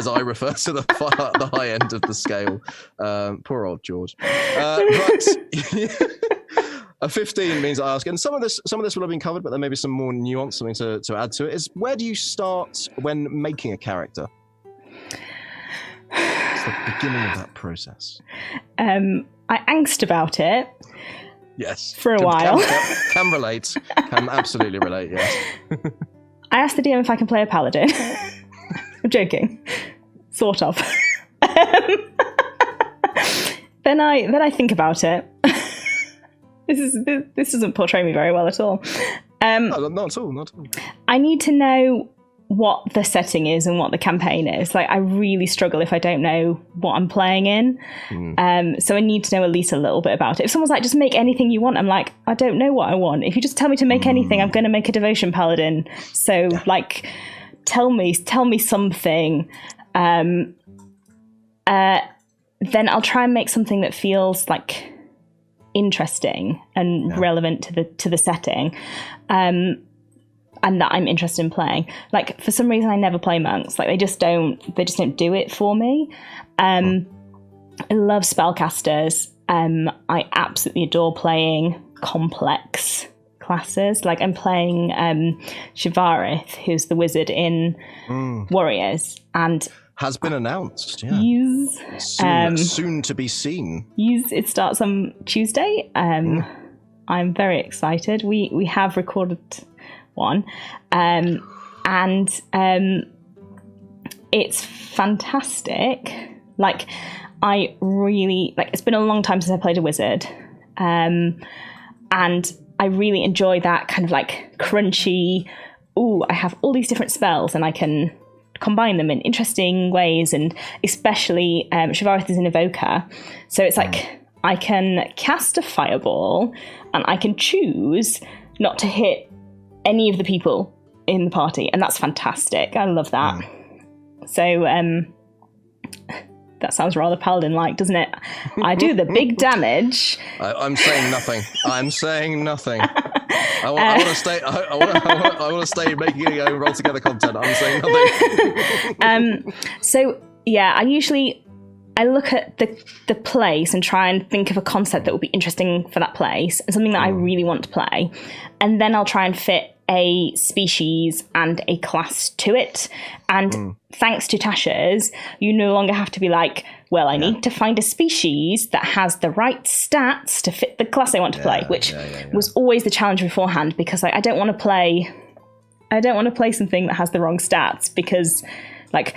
I refer to the high end of the scale. Poor old George. But a 15 means I ask, and some of this will have been covered, but there may be some more nuance, something to add to it. Is where do you start when making a character? It's the beginning of that process. I angst about it. Yes. For a while. Can relate. Can absolutely relate, yes. I asked the DM if I can play a paladin. I'm joking. Sort of. Then I think about it. This doesn't portray me very well at all. No, not at all. I need to know what the setting is and what the campaign is. Like, I really struggle if I don't know what I'm playing in. So I need to know at least a little bit about it. If someone's like, just make anything you want, I'm like, I don't know what I want. If you just tell me to make anything, I'm going to make a devotion paladin. So like, tell me something. then I'll try and make something that feels like interesting and relevant to the setting, and that I'm interested in playing. Like, for some reason I never play monks. Like, they just don't do it for me. I love spellcasters. I absolutely adore playing complex classes. Like, I'm playing Shivarith, who's the wizard in Warriors, and has been announced. Yeah, he's soon to be seen. It starts on Tuesday. I'm very excited. We have recorded one, and it's fantastic. Like, I really like. It's been a long time since I played a wizard, and I really enjoy that kind of like crunchy. Ooh, I have all these different spells, and I can combine them in interesting ways. And especially, Shivarith is an evoker, so it's like I can cast a fireball, and I can choose not to hit any of the people in the party, and that's fantastic. I love that. So that sounds rather Paladin-like, doesn't it? I do the big damage. I'm saying nothing. I'm saying nothing. I want to stay. I want to stay making roll together content. I'm saying nothing. So yeah, I look at the place and try and think of a concept that would be interesting for that place and something that I really want to play, and then I'll try and fit a species and a class to it. And thanks to Tasha's, you no longer have to be like, well, I need to find a species that has the right stats to fit the class I want to play, which was always the challenge beforehand, because like, I don't want to play something that has the wrong stats, because like,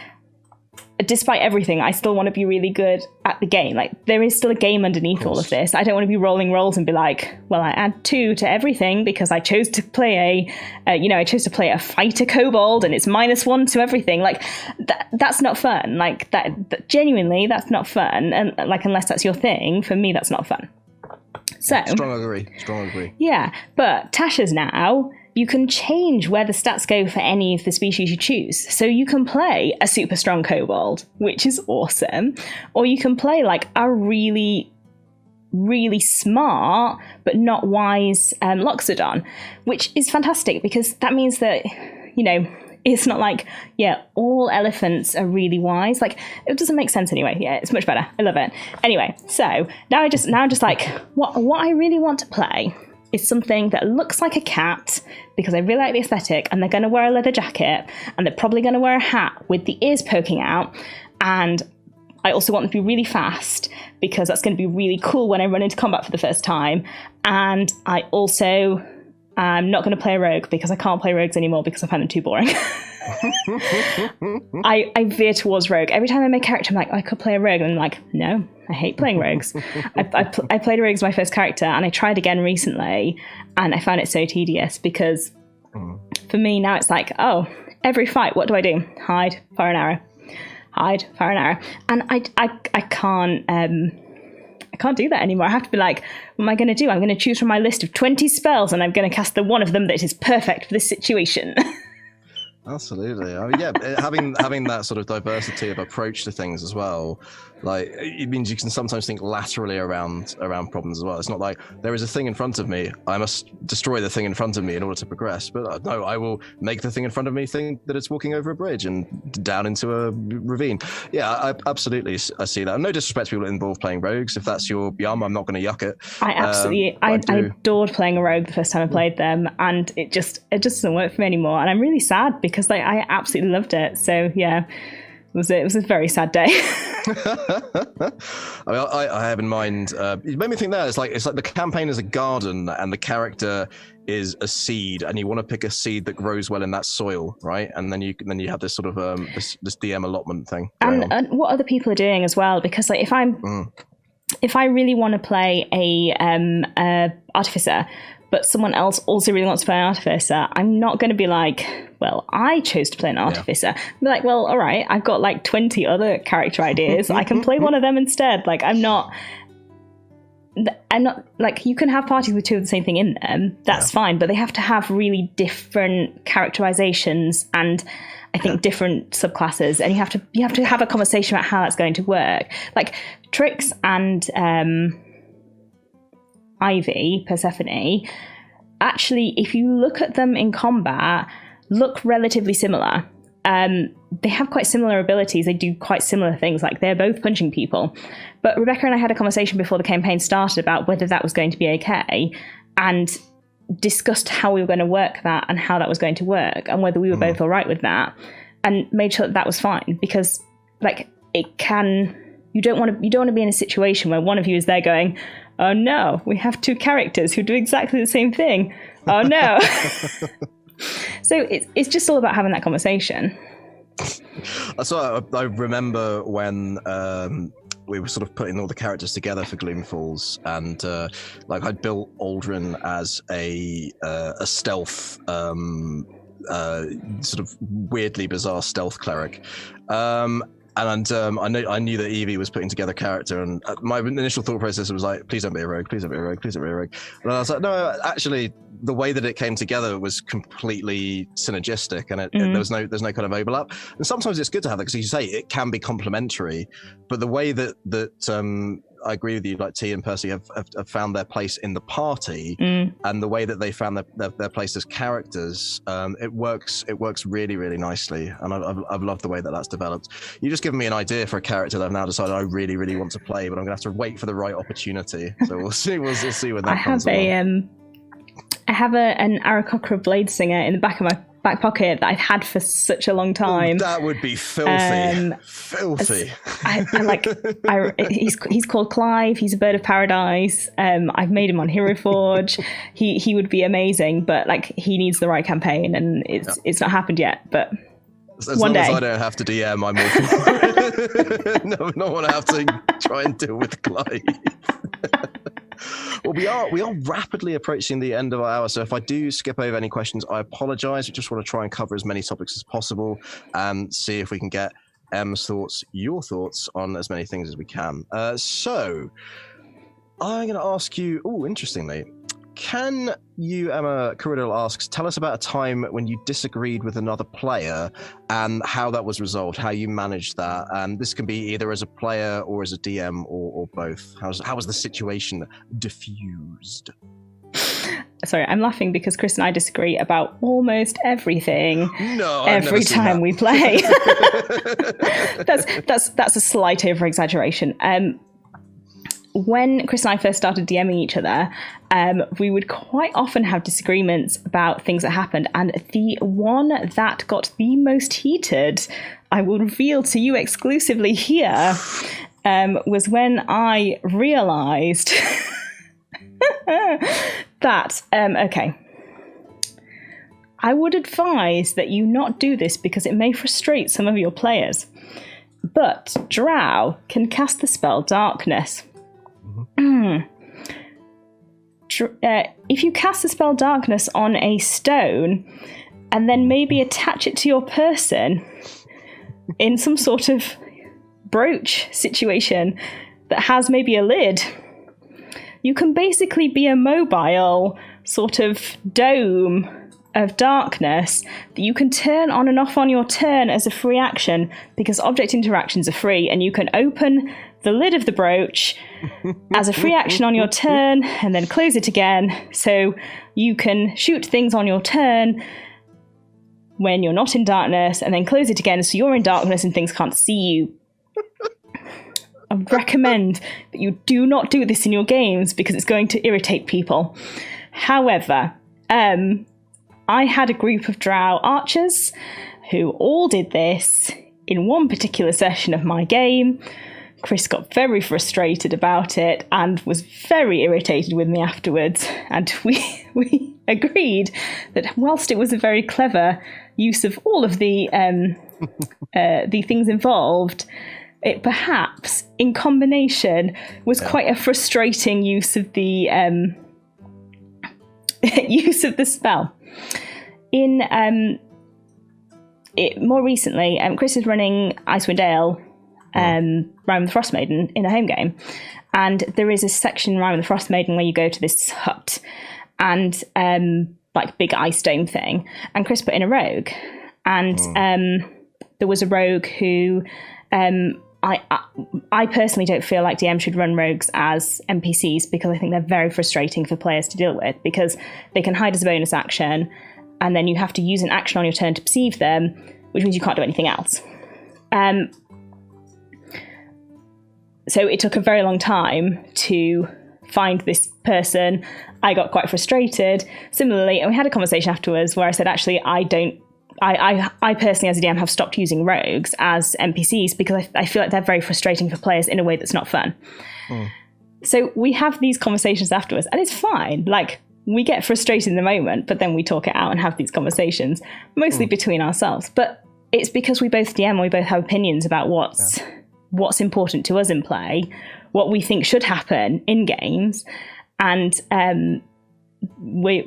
despite everything, I still want to be really good at the game. Like, there is still a game underneath all of this. I don't want to be rolling rolls and be like, well, I add 2 to everything because I chose to play a fighter kobold and it's -1 to everything. Like, that's not fun. Like, that genuinely, that's not fun. And like, unless that's your thing, for me, that's not fun. So strong agree. Yeah, but Tasha's now, you can change where the stats go for any of the species you choose. So you can play a super strong kobold, which is awesome. Or you can play like a really, really smart but not wise Loxodon, which is fantastic, because that means that, you know, it's not like, all elephants are really wise. Like, it doesn't make sense anyway. Yeah, it's much better. I love it. Anyway, so now I'm just like, what I really want to play is something that looks like a cat, because I really like the aesthetic, and they're going to wear a leather jacket, and they're probably going to wear a hat with the ears poking out, and I also want them to be really fast, because that's going to be really cool when I run into combat for the first time. And I also am not going to play a rogue, because I can't play rogues anymore because I find them too boring. I veer towards rogue. Every time I make a character, I'm like, I could play a rogue, and I'm like, no, I hate playing rogues. I played a rogue as my first character, and I tried again recently, and I found it so tedious, because for me now it's like, oh, every fight, what do I do? Hide, fire an arrow. Hide, fire an arrow. And I can't do that anymore. I have to be like, what am I going to do? I'm going to choose from my list of 20 spells, and I'm going to cast the one of them that is perfect for this situation. Absolutely. I mean, yeah, having that sort of diversity of approach to things as well, like, it means you can sometimes think laterally around problems as well. It's not like there is a thing in front of me, I must destroy the thing in front of me in order to progress. But no, I will make the thing in front of me think that it's walking over a bridge and down into a ravine. Yeah, I absolutely see that. No disrespect to people involved playing rogues. If that's your yum, I'm not going to yuck it. I adored playing a rogue the first time I played them, and it just doesn't work for me anymore. And I'm really sad, because like, I absolutely loved it. So yeah, it was a very sad day. I mean, I have in mind. It made me think that it's like the campaign is a garden, and the character is a seed, and you want to pick a seed that grows well in that soil, right? And then you have this sort of this DM allotment thing. And what other people are doing as well, because like, if I really want to play a artificer, but someone else also really wants to play an artificer, I'm not going to be like, well, I chose to play an artificer. Yeah. Be like, well, all right, I've got like 20 other character ideas. I can play one of them instead. Like, I'm not like, you can have parties with 2 of the same thing in them. That's fine, but they have to have really different characterizations. And I think, different subclasses, and you have to have a conversation about how that's going to work. Like Trix and Ivy, Persephone, actually, if you look at them in combat, look relatively similar. They have quite similar abilities. They do quite similar things. Like they're both punching people. But Rebecca and I had a conversation before the campaign started about whether that was going to be okay, and discussed how we were going to work that and how that was going to work and whether we were both all right with that, and made sure that was fine, because like you don't want to be in a situation where one of you is there going, oh no, we have two characters who do exactly the same thing. Oh no. So it's just all about having that conversation. So I remember when we were sort of putting all the characters together for Gloom Falls, and like I'd built Aldrin as a stealth, sort of weirdly bizarre stealth cleric. And I knew that Evie was putting together a character, and my initial thought process was like, please don't be a rogue, please don't be a rogue, please don't be a rogue. And I was like, no, actually, the way that it came together was completely synergistic, and there's no kind of overlap. And sometimes it's good to have that, because, as you say, it can be complementary. But the way that I agree with you, like T and Percy have found their place in the party, and the way that they found their place as characters, it works really, really nicely. And I've loved the way that that's developed. You just given me an idea for a character that I've now decided I really, really want to play, but I'm gonna have to wait for the right opportunity. So we'll see when that comes along. I have an Aarakocra blade singer in the back of my back pocket that I've had for such a long time. That would be filthy. Filthy. He's called Clive. He's a bird of paradise. I've made him on Hero Forge. He would be amazing, but like he needs the right campaign, and it's not happened yet. But as one long day, as I don't have to DM, I'm all for it. No one have to try and deal with Clive. Well, we are rapidly approaching the end of our hour, so if I do skip over any questions, I apologise. We just want to try and cover as many topics as possible and see if we can get Em's thoughts, your thoughts on as many things as we can. So I'm going to ask you, interestingly, can you, Emma Carriddle asks, tell us about a time when you disagreed with another player and how that was resolved, how you managed that? And this can be either as a player or as a DM or both. How was the situation diffused? Sorry, I'm laughing because Chris and I disagree about almost everything. No, every time we play. That's a slight over-exaggeration. When Chris and I first started DMing each other, we would quite often have disagreements about things that happened. And the one that got the most heated, I will reveal to you exclusively here, was when I realised that, okay, I would advise that you not do this because it may frustrate some of your players. But Drow can cast the spell Darkness. If you cast the spell Darkness on a stone and then maybe attach it to your person in some sort of brooch situation that has maybe a lid, you can basically be a mobile sort of dome of darkness that you can turn on and off on your turn as a free action, because object interactions are free, and you can open the lid of the brooch as a free action on your turn and then close it again, so you can shoot things on your turn when you're not in darkness and then close it again so you're in darkness and things can't see you. I recommend that you do not do this in your games because it's going to irritate people. However, I had a group of Drow archers who all did this in one particular session of my game. Chris got very frustrated about it and was very irritated with me afterwards. And we agreed that whilst it was a very clever use of all of the things involved, it perhaps, in combination, was quite a frustrating use of the use of the spell. More recently, Chris is running Icewind Dale, Rime of the Frost Maiden in a home game, and there is a section in Rime of the Frost Maiden where you go to this hut and like big ice dome thing, and Chris put in a rogue, and there was a rogue who I personally don't feel like DM should run rogues as NPCs, because I think they're very frustrating for players to deal with, because they can hide as a bonus action, and then you have to use an action on your turn to perceive them, which means you can't do anything else. So it took a very long time to find this person. I got quite frustrated. Similarly, and we had a conversation afterwards where I said, actually, I personally, as a DM, have stopped using rogues as NPCs because I feel like they're very frustrating for players in a way that's not fun. So we have these conversations afterwards, and it's fine. Like, we get frustrated in the moment, but then we talk it out and have these conversations, mostly between ourselves. But it's because we both DM, we both have opinions about what's important to us in play, what we think should happen in games, and we're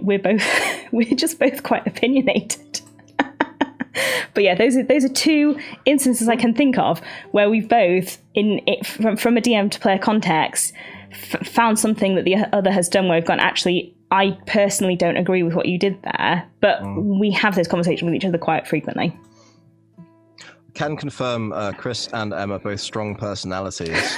just both quite opinionated. But yeah, those are two instances I can think of where we've both, from a DM to player context, found something that the other has done where we've gone, actually, I personally don't agree with what you did there, but we have this conversation with each other quite frequently. Can confirm Chris and Emma both strong personalities.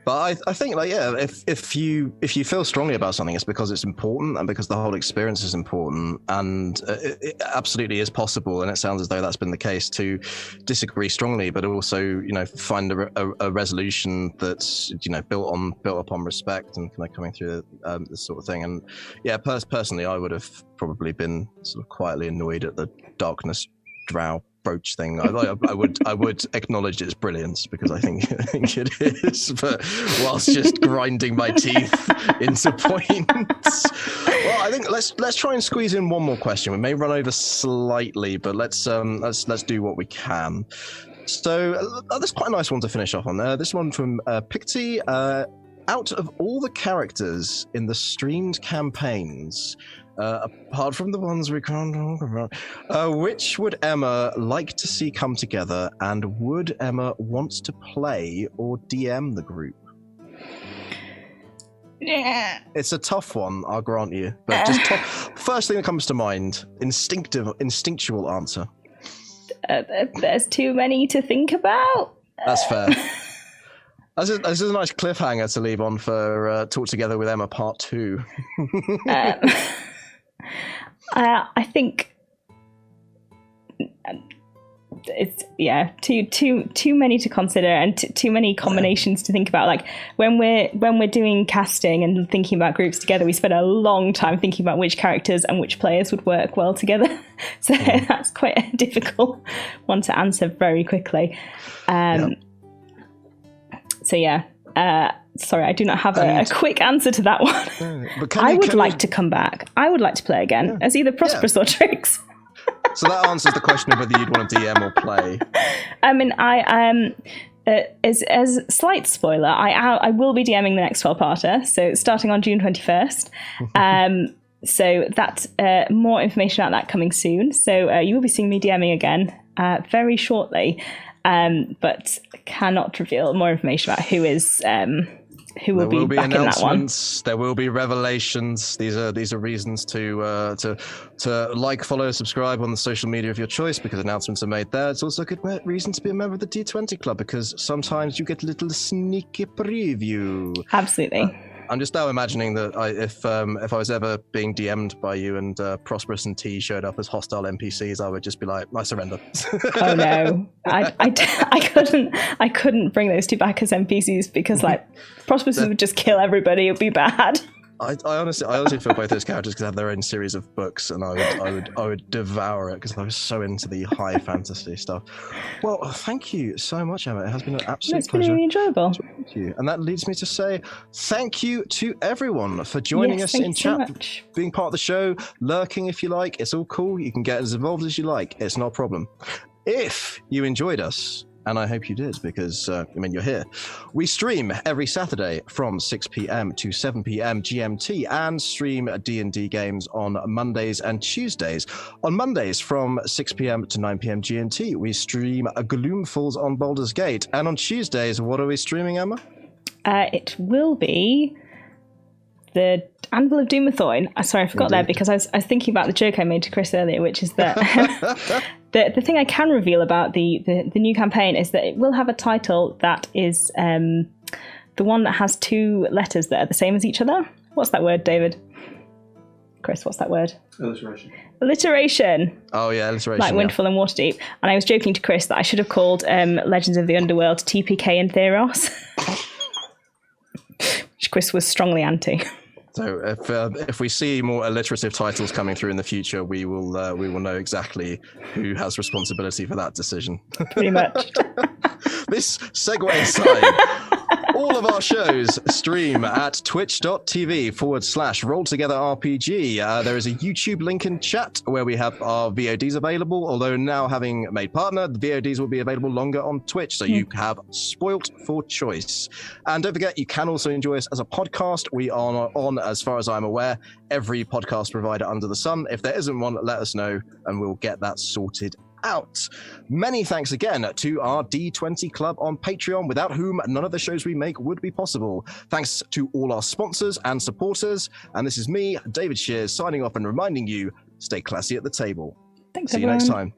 But I think, like, yeah, if you feel strongly about something, it's because it's important and because the whole experience is important, and it absolutely is possible. And it sounds as though that's been the case, to disagree strongly, but also, you know, find a resolution that's, you know, built upon respect and kind of coming through this sort of thing. And yeah, personally, I would have probably been sort of quietly annoyed at the darkness drow brooch thing. I would acknowledge its brilliance, because I think it is, but whilst just grinding my teeth into points. Well, I think let's try and squeeze in one more question. We may run over slightly, but let's do what we can. So that's quite a nice one to finish off on there. This one from Picty. Out of all the characters in the streamed campaigns, apart from the ones we can't talk about, which would Emma like to see come together, and would Emma want to play or DM the group? Yeah. It's a tough one, I'll grant you, but just first thing that comes to mind, instinctual answer. There's too many to think about. That's fair. This is a nice cliffhanger to leave on for Talk Together with Emma Part 2. I think it's too many to consider, and too many combinations to think about. Like when we're doing casting and thinking about groups together, we spend a long time thinking about which characters and which players would work well together. So that's quite a difficult one to answer very quickly. So yeah, sorry, I do not have a quick answer to that one. I would like to come back. I would like to play again as either Prosperous or Tricks. So that answers the question of whether you'd want to DM or play. I mean, as a slight spoiler, I will be DMing the next 12-parter, so starting on June 21st. So that more information about that coming soon. So you will be seeing me DMing again very shortly. But cannot reveal more information about who will be back in that one. There will be revelations. These are reasons to like, follow, subscribe on the social media of your choice, because announcements are made there. It's also a good reason to be a member of the D20 Club, because sometimes you get a little sneaky preview. Absolutely. I'm just now imagining that if I was ever being DM'd by you and Prosperous and T showed up as hostile NPCs, I would just be like, I surrender. Oh no, I couldn't bring those two back as NPCs, because like Prosperous would just kill everybody. It'd be bad. I honestly feel both those characters could have their own series of books, and I would devour it, because I was so into the high fantasy stuff. Well, thank you so much, Emma. It has been an absolute pleasure. It's been really enjoyable. Thank you. And that leads me to say thank you to everyone for joining us in chat, being part of the show, lurking if you like. It's all cool. You can get as involved as you like. It's not a problem. If you enjoyed us, and I hope you did, because, you're here. We stream every Saturday from 6 p.m. to 7 p.m. GMT, and stream D&D games on Mondays and Tuesdays. On Mondays from 6 p.m. to 9 p.m. GMT, we stream Gloom Falls on Baldur's Gate. And on Tuesdays, what are we streaming, Emma? It will be the Anvil of Doomathorn. Sorry, I forgot there, because I was thinking about the joke I made to Chris earlier, which is that The thing I can reveal about the new campaign is that it will have a title that is the one that has 2 letters that are the same as each other. What's that word, David? Chris, what's that word? Alliteration. Alliteration. Oh yeah, alliteration. Like Windfall and Waterdeep. And I was joking to Chris that I should have called Legends of the Underworld TPK and Theros. Which Chris was strongly anti. So if we see more alliterative titles coming through in the future, we will know exactly who has responsibility for that decision. Pretty much. This segue aside, all of our shows stream at twitch.tv/RollTogetherRPG. There is a YouTube link in chat where we have our VODs available, although now having made partner, the VODs will be available longer on Twitch, so you have spoilt for choice. And don't forget, you can also enjoy us as a podcast. We are on, as far as I'm aware, every podcast provider under the sun. If there isn't one, let us know, and we'll get that sorted out. Many thanks again to our D20 Club on Patreon, without whom none of the shows we make would be possible. Thanks to all our sponsors and supporters. And this is me, David Shears, signing off and reminding you, stay classy at the table. Thanks, See everyone. you next time.